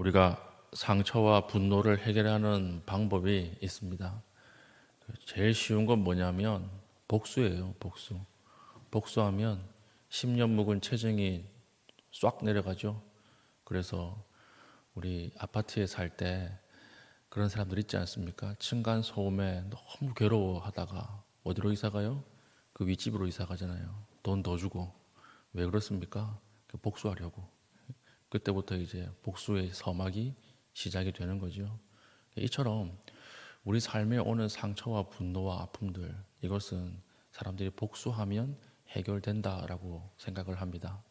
우리가 상처와 분노를 해결하는 방법이 있습니다. 제일 쉬운 건 뭐냐면 복수예요. 복수. 복수하면 10년 묵은 체증이 싹 내려가죠. 그래서 우리 아파트에 살 때 그런 사람들 있지 않습니까? 층간 소음에 너무 괴로워하다가 어디로 이사 가요? 그 윗집으로 이사 가잖아요. 돈 더 주고. 왜 그렇습니까? 복수하려고. 그때부터 이제 복수의 서막이 시작이 되는 거죠. 이처럼 우리 삶에 오는 상처와 분노와 아픔들, 이것은 사람들이 복수하면 해결된다라고 생각을 합니다.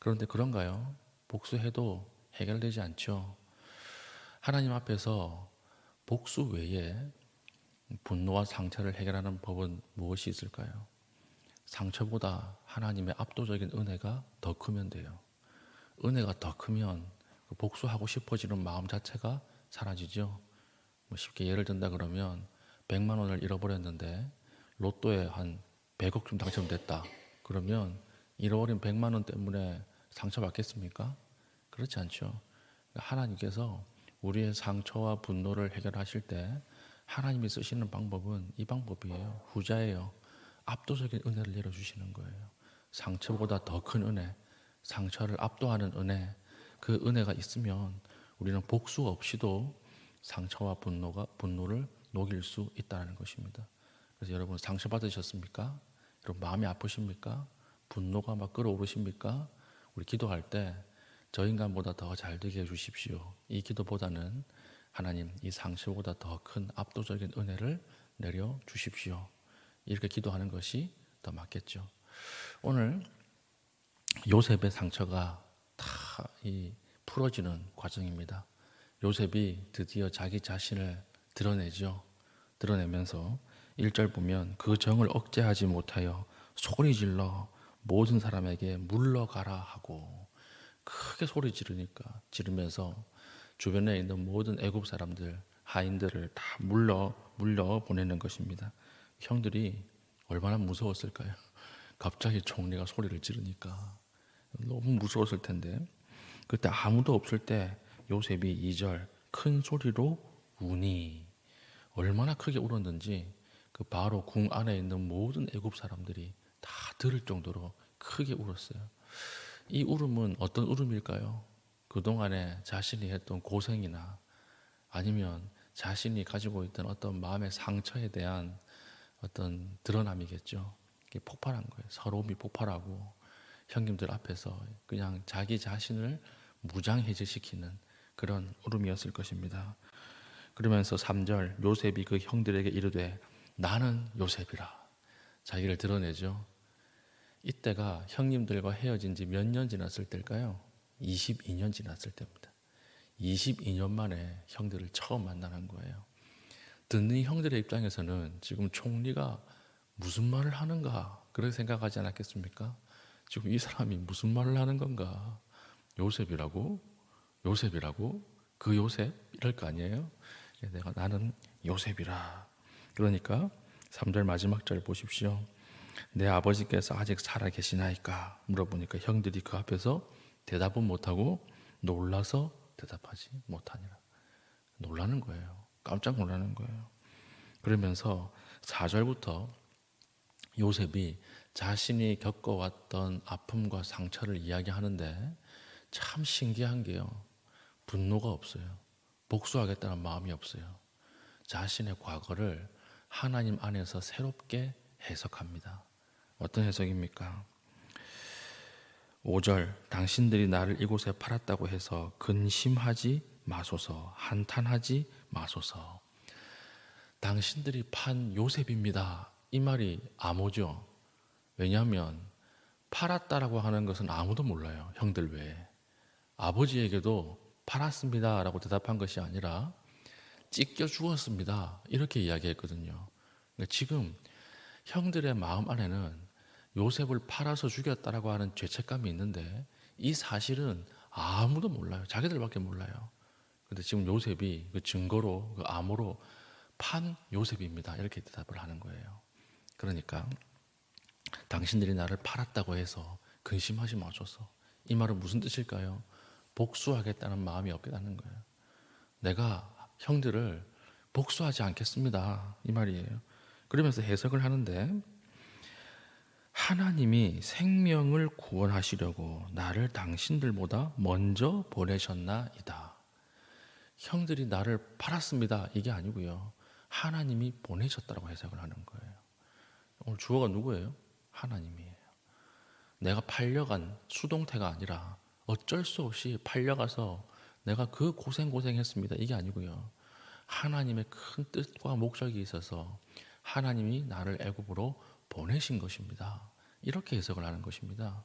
그런데 그런가요? 복수해도 해결되지 않죠. 하나님 앞에서 복수 외에 분노와 상처를 해결하는 법은 무엇이 있을까요? 상처보다 하나님의 압도적인 은혜가 더 크면 돼요. 은혜가 더 크면 복수하고 싶어지는 마음 자체가 사라지죠. 뭐 쉽게 예를 든다 그러면 100만 원을 잃어버렸는데 로또에 한 100억쯤 당첨됐다. 그러면 잃어버린 100만 원 때문에 상처받겠습니까? 그렇지 않죠. 하나님께서 우리의 상처와 분노를 해결하실 때 하나님이 쓰시는 방법은 이 방법이에요. 후자예요. 압도적인 은혜를 내려주시는 거예요. 상처보다 더 큰 은혜, 상처를 압도하는 은혜, 그 은혜가 있으면 우리는 복수 없이도 상처와 분노를 녹일 수 있다는 것입니다. 그래서 여러분 상처 받으셨습니까? 여러분 마음이 아프십니까? 분노가 막 끓어오르십니까? 우리 기도할 때 저 인간보다 더 잘 되게 해주십시오. 이 기도보다는 하나님 이 상처보다 더 큰 압도적인 은혜를 내려 주십시오. 이렇게 기도하는 것이 더 맞겠죠. 오늘 요셉의 상처가 다 이 풀어지는 과정입니다. 요셉이 드디어 자기 자신을 드러내죠. 드러내면서 1절 보면 그 정을 억제하지 못하여 소리 질러 모든 사람에게 물러가라 하고 크게 소리 지르면서 주변에 있는 모든 애굽 사람들 하인들을 다 물러 보내는 것입니다. 형들이 얼마나 무서웠을까요? 갑자기 총리가 소리를 지르니까 너무 무서웠을 텐데 그때 아무도 없을 때 요셉이 2절 큰 소리로 우니 얼마나 크게 울었는지 그 바로 궁 안에 있는 모든 애굽 사람들이 다 들을 정도로 크게 울었어요. 이 울음은 어떤 울음일까요? 그동안에 자신이 했던 고생이나 아니면 자신이 가지고 있던 어떤 마음의 상처에 대한 어떤 드러남이겠죠. 이게 폭발한 거예요. 서러움이 폭발하고 형님들 앞에서 그냥 자기 자신을 무장해제시키는 그런 울음이었을 것입니다. 그러면서 3절 요셉이 그 형들에게 이르되 나는 요셉이라 자기를 드러내죠. 이때가 형님들과 헤어진 지 몇 년 지났을 때일까요? 22년 지났을 때입니다. 22년 만에 형들을 처음 만나는 거예요. 듣는 형들의 입장에서는 지금 총리가 무슨 말을 하는가 그렇게 생각하지 않았겠습니까? 지금 이 사람이 무슨 말을 하는 건가? 요셉이라고? 요셉이라고? 그 요셉? 이럴 거 아니에요? 나는 요셉이라. 그러니까 3절 마지막 절 보십시오. 내 아버지께서 아직 살아 계시나이까? 물어보니까 형들이 그 앞에서 대답은 못하고 놀라서 대답하지 못하니라. 놀라는 거예요. 깜짝 놀라는 거예요. 그러면서 4절부터 요셉이 자신이 겪어왔던 아픔과 상처를 이야기하는데 참 신기한 게요. 분노가 없어요. 복수하겠다는 마음이 없어요. 자신의 과거를 하나님 안에서 새롭게 해석합니다. 어떤 해석입니까? 5절 당신들이 나를 이곳에 팔았다고 해서 근심하지 마소서, 한탄하지 마소서. 당신들이 판 요셉입니다. 이 말이 암호죠. 왜냐하면 팔았다라고 하는 것은 아무도 몰라요. 형들 외에. 아버지에게도 팔았습니다 라고 대답한 것이 아니라 찢겨 죽었습니다 이렇게 이야기했거든요. 그러니까 지금 형들의 마음 안에는 요셉을 팔아서 죽였다라고 하는 죄책감이 있는데 이 사실은 아무도 몰라요. 자기들밖에 몰라요. 근데 지금 요셉이 그 증거로 그 암호로 판 요셉입니다 이렇게 대답을 하는 거예요. 그러니까 당신들이 나를 팔았다고 해서 근심하지 마소서. 이 말은 무슨 뜻일까요? 복수하겠다는 마음이 없겠다는 거예요. 내가 형들을 복수하지 않겠습니다. 이 말이에요. 그러면서 해석을 하는데 하나님이 생명을 구원하시려고 나를 당신들보다 먼저 보내셨나이다. 형들이 나를 팔았습니다. 이게 아니고요. 하나님이 보내셨다고 해석을 하는 거예요. 오늘 주어가 누구예요? 하나님이에요. 내가 팔려간 수동태가 아니라 어쩔 수 없이 팔려가서 내가 그 고생했습니다. 이게 아니고요. 하나님의 큰 뜻과 목적이 있어서 하나님이 나를 애굽으로 보내신 것입니다. 이렇게 해석을 하는 것입니다.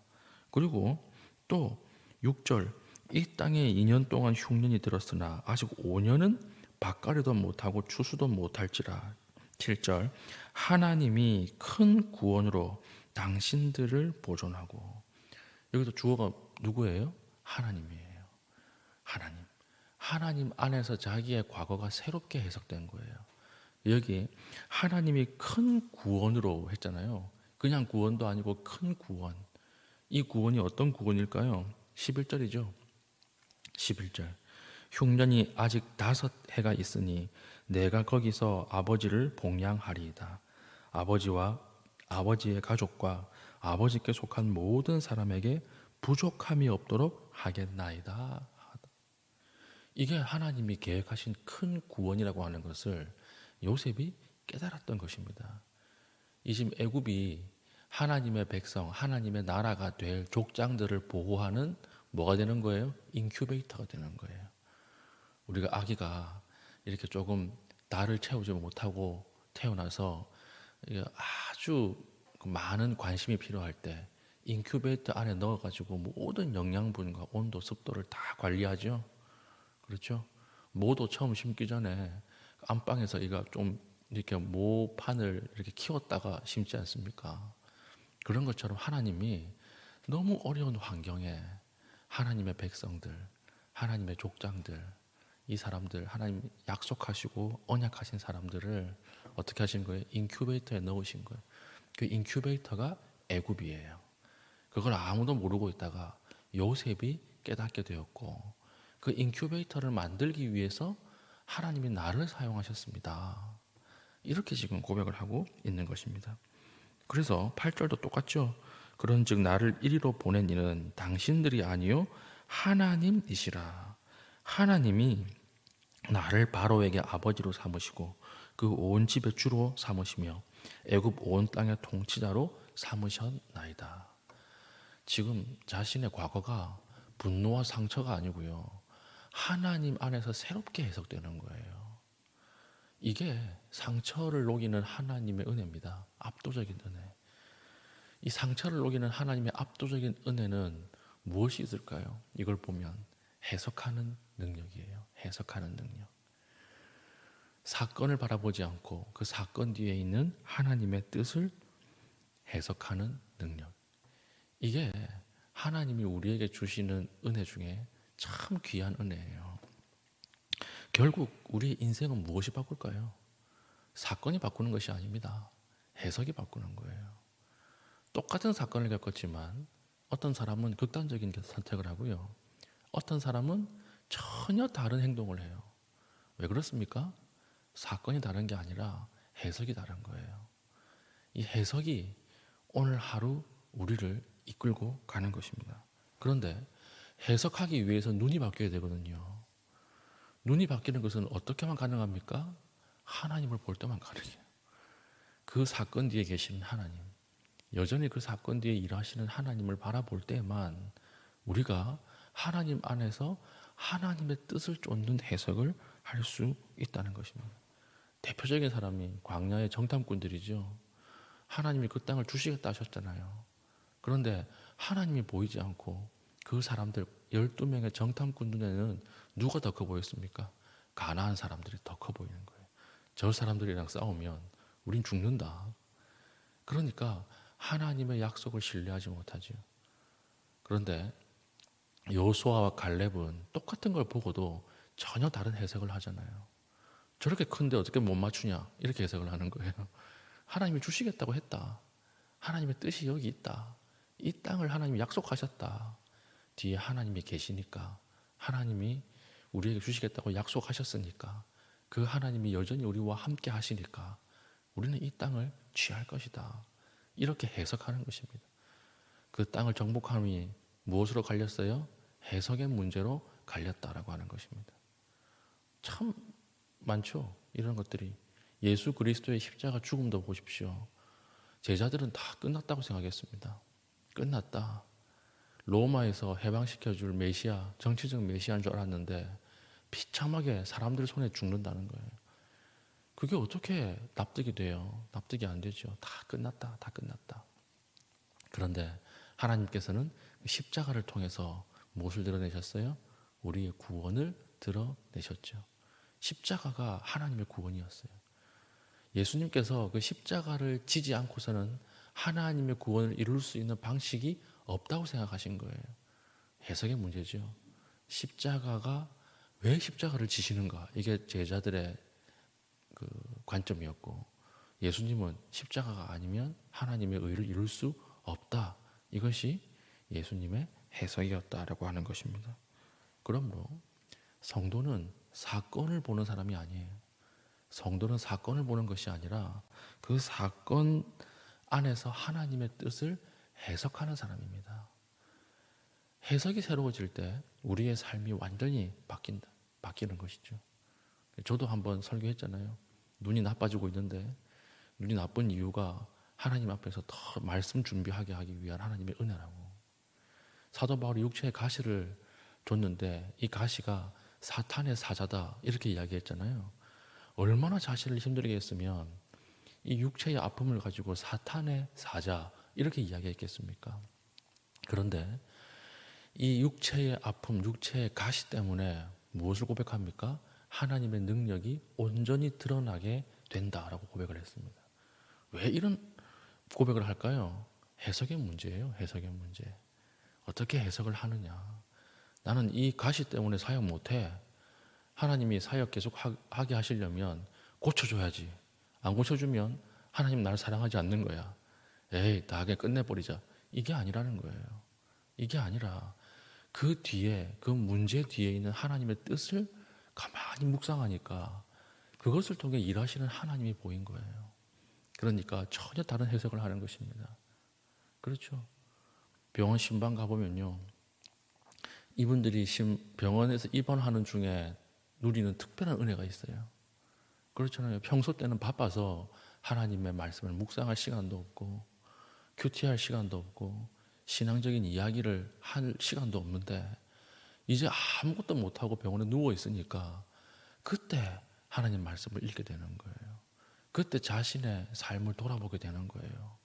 그리고 또 6절 이 땅에 2년 동안 흉년이 들었으나 아직 5년은 밭가리도 못하고 추수도 못할지라. 7절 하나님이 큰 구원으로 당신들을 보존하고. 여기도 주어가 누구예요? 하나님이에요. 하나님 안에서 자기의 과거가 새롭게 해석된 거예요. 여기 하나님이 큰 구원으로 했잖아요. 그냥 구원도 아니고 큰 구원. 이 구원이 어떤 구원일까요? 11절이죠. 11절 흉년이 아직 5해가 있으니 내가 거기서 아버지를 봉양하리이다. 아버지와 아버지의 가족과 아버지께 속한 모든 사람에게 부족함이 없도록 하겠나이다. 이게 하나님이 계획하신 큰 구원이라고 하는 것을 요셉이 깨달았던 것입니다. 이 지금 애굽이 하나님의 백성, 하나님의 나라가 될 족장들을 보호하는 뭐가 되는 거예요? 인큐베이터가 되는 거예요. 우리가 아기가 이렇게 조금 날을 채우지 못하고 태어나서 아주 많은 관심이 필요할 때 인큐베이터 안에 넣어가지고 모든 영양분과 온도, 습도를 다 관리하죠. 그렇죠? 모도 처음 심기 전에 안방에서 이거 좀 이렇게 모판을 이렇게 키웠다가 심지 않습니까? 그런 것처럼 하나님이 너무 어려운 환경에 하나님의 백성들, 하나님의 족장들, 이 사람들 하나님 약속하시고 언약하신 사람들을 어떻게 하신 거예요? 인큐베이터에 넣으신 거예요. 그 인큐베이터가 애굽이에요. 그걸 아무도 모르고 있다가 요셉이 깨닫게 되었고 그 인큐베이터를 만들기 위해서 하나님이 나를 사용하셨습니다. 이렇게 지금 고백을 하고 있는 것입니다. 그래서 8절도 똑같죠. 그런즉 나를 이리로 보낸 이는 당신들이 아니요 하나님이시라. 하나님이 나를 바로에게 아버지로 삼으시고 그 온 집의 주로 삼으시며 애굽 온 땅의 통치자로 삼으셨나이다. 지금 자신의 과거가 분노와 상처가 아니고요. 하나님 안에서 새롭게 해석되는 거예요. 이게 상처를 녹이는 하나님의 은혜입니다. 압도적인 은혜. 이 상처를 녹이는 하나님의 압도적인 은혜는 무엇이 있을까요? 이걸 보면 해석하는 능력이에요. 해석하는 능력. 사건을 바라보지 않고 그 사건 뒤에 있는 하나님의 뜻을 해석하는 능력. 이게 하나님이 우리에게 주시는 은혜 중에 참 귀한 은혜예요. 결국 우리의 인생은 무엇이 바꿀까요? 사건이 바꾸는 것이 아닙니다. 해석이 바꾸는 거예요. 똑같은 사건을 겪었지만 어떤 사람은 극단적인 선택을 하고요. 어떤 사람은 전혀 다른 행동을 해요. 왜 그렇습니까? 사건이 다른 게 아니라 해석이 다른 거예요. 이 해석이 오늘 하루 우리를 이끌고 가는 것입니다. 그런데 해석하기 위해서 눈이 바뀌어야 되거든요. 눈이 바뀌는 것은 어떻게만 가능합니까? 하나님을 볼 때만 가능해요. 그 사건 뒤에 계시는 하나님, 여전히 그 사건 뒤에 일하시는 하나님을 바라볼 때만 우리가 하나님 안에서 하나님의 뜻을 쫓는 해석을 할 수 있다는 것입니다. 대표적인 사람이 광야의 정탐꾼들이죠. 하나님이 그 땅을 주시겠다 하셨잖아요. 그런데 하나님이 보이지 않고 그 사람들 12명의 정탐꾼 눈에는 누가 더 커 보였습니까? 가나안 사람들이 더 커 보이는 거예요. 저 사람들이랑 싸우면 우린 죽는다. 그러니까 하나님의 약속을 신뢰하지 못하죠. 그런데 여호수아와 갈렙은 똑같은 걸 보고도 전혀 다른 해석을 하잖아요. 저렇게 큰데 어떻게 못 맞추냐 이렇게 해석을 하는 거예요. 하나님이 주시겠다고 했다. 하나님의 뜻이 여기 있다. 이 땅을 하나님이 약속하셨다. 뒤에 하나님이 계시니까 하나님이 우리에게 주시겠다고 약속하셨으니까, 그 하나님이 여전히 우리와 함께 하시니까 우리는 이 땅을 취할 것이다. 이렇게 해석하는 것입니다. 그 땅을 정복함이 무엇으로 갈렸어요? 해석의 문제로 갈렸다라고 하는 것입니다. 참 많죠, 이런 것들이. 예수 그리스도의 십자가 죽음도 보십시오. 제자들은 다 끝났다고 생각했습니다. 끝났다. 로마에서 해방시켜줄 메시아, 정치적 메시아인 줄 알았는데 비참하게 사람들 손에 죽는다는 거예요. 그게 어떻게 납득이 돼요? 납득이 안 되죠. 다 끝났다, 다 끝났다. 그런데 하나님께서는 십자가를 통해서 무엇을 드러내셨어요? 우리의 구원을 드러내셨죠. 십자가가 하나님의 구원이었어요. 예수님께서 그 십자가를 지지 않고서는 하나님의 구원을 이룰 수 있는 방식이 없다고 생각하신 거예요. 해석의 문제죠. 십자가가 왜 십자가를 지시는가? 이게 제자들의 그 관점이었고, 예수님은 십자가가 아니면 하나님의 의를 이룰 수 없다. 이것이 예수님의 해석이었다라고 하는 것입니다. 그러므로 성도는 사건을 보는 사람이 아니에요. 성도는 사건을 보는 것이 아니라 그 사건 안에서 하나님의 뜻을 해석하는 사람입니다. 해석이 새로워질 때 우리의 삶이 완전히 바뀌는 것이죠. 저도 한번 설교했잖아요. 눈이 나빠지고 있는데, 눈이 나쁜 이유가 하나님 앞에서 더 말씀 준비하게 하기 위한 하나님의 은혜라고. 사도 바울이 육체의 가시를 줬는데 이 가시가 사탄의 사자다 이렇게 이야기했잖아요. 얼마나 자신을 힘들게 했으면 이 육체의 아픔을 가지고 사탄의 사자 이렇게 이야기했겠습니까? 그런데 이 육체의 아픔, 육체의 가시 때문에 무엇을 고백합니까? 하나님의 능력이 온전히 드러나게 된다라고 고백을 했습니다. 왜 이런 고백을 할까요? 해석의 문제예요. 해석의 문제. 어떻게 해석을 하느냐. 나는 이 가시 때문에 사역 못해. 하나님이 사역 계속 하게 하시려면 고쳐줘야지. 안 고쳐주면 하나님 나를 사랑하지 않는 거야. 에이, 다 그냥 끝내버리자. 이게 아니라는 거예요. 이게 아니라 그 뒤에, 그 문제 뒤에 있는 하나님의 뜻을 가만히 묵상하니까 그것을 통해 일하시는 하나님이 보인 거예요. 그러니까 전혀 다른 해석을 하는 것입니다. 그렇죠. 병원 신방 가보면요, 이분들이 병원에서 입원하는 중에 누리는 특별한 은혜가 있어요. 그렇잖아요. 평소 때는 바빠서 하나님의 말씀을 묵상할 시간도 없고 큐티할 시간도 없고 신앙적인 이야기를 할 시간도 없는데 이제 아무것도 못하고 병원에 누워 있으니까 그때 하나님 말씀을 읽게 되는 거예요. 그때 자신의 삶을 돌아보게 되는 거예요.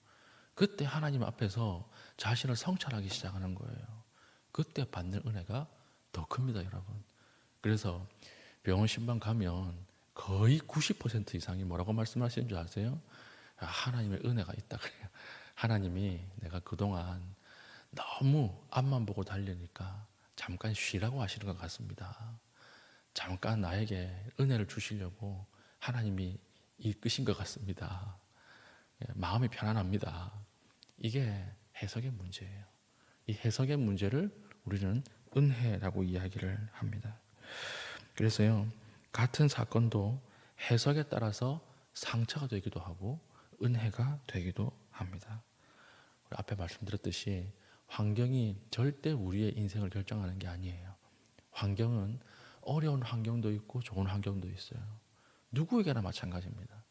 그때 하나님 앞에서 자신을 성찰하기 시작하는 거예요. 그때 받는 은혜가 더 큽니다, 여러분. 그래서 병원 신방 가면 거의 90% 이상이 뭐라고 말씀하시는 줄 아세요? 하나님의 은혜가 있다 그래요. 하나님이 내가 그동안 너무 앞만 보고 달리니까 잠깐 쉬라고 하시는 것 같습니다. 잠깐 나에게 은혜를 주시려고 하나님이 이끄신 것 같습니다. 마음이 편안합니다. 이게 해석의 문제예요. 이 해석의 문제를 우리는 은혜라고 이야기를 합니다. 그래서요, 같은 사건도 해석에 따라서 상처가 되기도 하고 은혜가 되기도 합니다. 앞에 말씀드렸듯이 환경이 절대 우리의 인생을 결정하는 게 아니에요. 환경은 어려운 환경도 있고 좋은 환경도 있어요. 누구에게나 마찬가지입니다.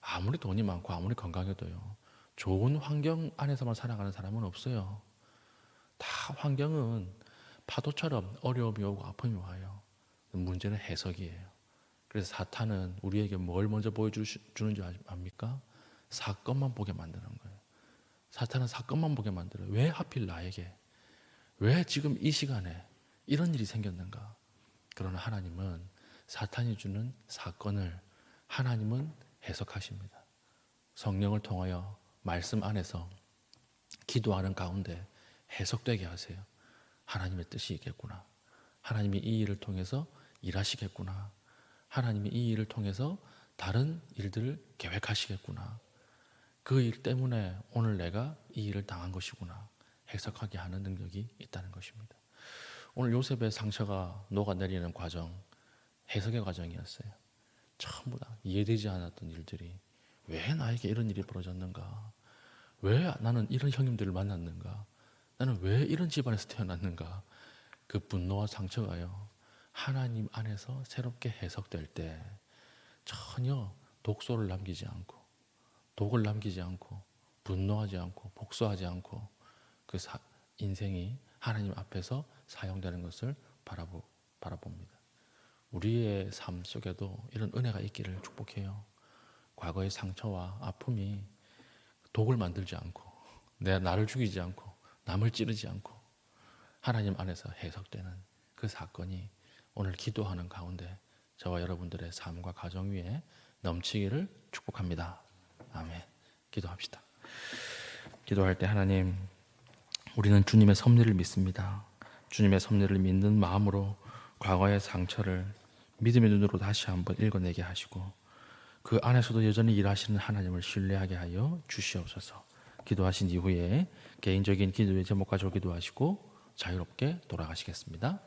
아무리 돈이 많고 아무리 건강해도요, 좋은 환경 안에서만 살아가는 사람은 없어요. 다 환경은 파도처럼 어려움이 오고 아픔이 와요. 문제는 해석이에요. 그래서 사탄은 우리에게 뭘 먼저 보여주는 줄 압니까? 사건만 보게 만드는 거예요. 사탄은 사건만 보게 만들어요. 왜 하필 나에게? 왜 지금 이 시간에 이런 일이 생겼는가? 그러나 하나님은 사탄이 주는 사건을 하나님은 해석하십니다. 성령을 통하여 말씀 안에서 기도하는 가운데 해석되게 하세요. 하나님의 뜻이 있겠구나. 하나님이 이 일을 통해서 일하시겠구나. 하나님이 이 일을 통해서 다른 일들을 계획하시겠구나. 그 일 때문에 오늘 내가 이 일을 당한 것이구나. 해석하게 하는 능력이 있다는 것입니다. 오늘 요셉의 상처가 녹아내리는 과정, 해석의 과정이었어요. 전부 다 이해되지 않았던 일들이 왜 나에게 이런 일이 벌어졌는가? 왜 나는 이런 형님들을 만났는가? 나는 왜 이런 집안에서 태어났는가? 그 분노와 상처가요, 하나님 안에서 새롭게 해석될 때 전혀 독소를 남기지 않고, 독을 남기지 않고, 분노하지 않고, 복수하지 않고 그 인생이 하나님 앞에서 사용되는 것을 바라봅니다. 우리의 삶 속에도 이런 은혜가 있기를 축복해요. 과거의 상처와 아픔이 독을 만들지 않고, 나를 죽이지 않고, 남을 찌르지 않고 하나님 안에서 해석되는 그 사건이 오늘 기도하는 가운데 저와 여러분들의 삶과 가정 위에 넘치기를 축복합니다. 아멘. 기도합시다. 기도할 때 하나님, 우리는 주님의 섭리를 믿습니다. 주님의 섭리를 믿는 마음으로 과거의 상처를 믿음의 눈으로 다시 한번 읽어내게 하시고 그 안에서도 여전히 일하시는 하나님을 신뢰하게 하여 주시옵소서. 기도하신 이후에 개인적인 기도의 제목 가지고 기도하시고 자유롭게 돌아가시겠습니다.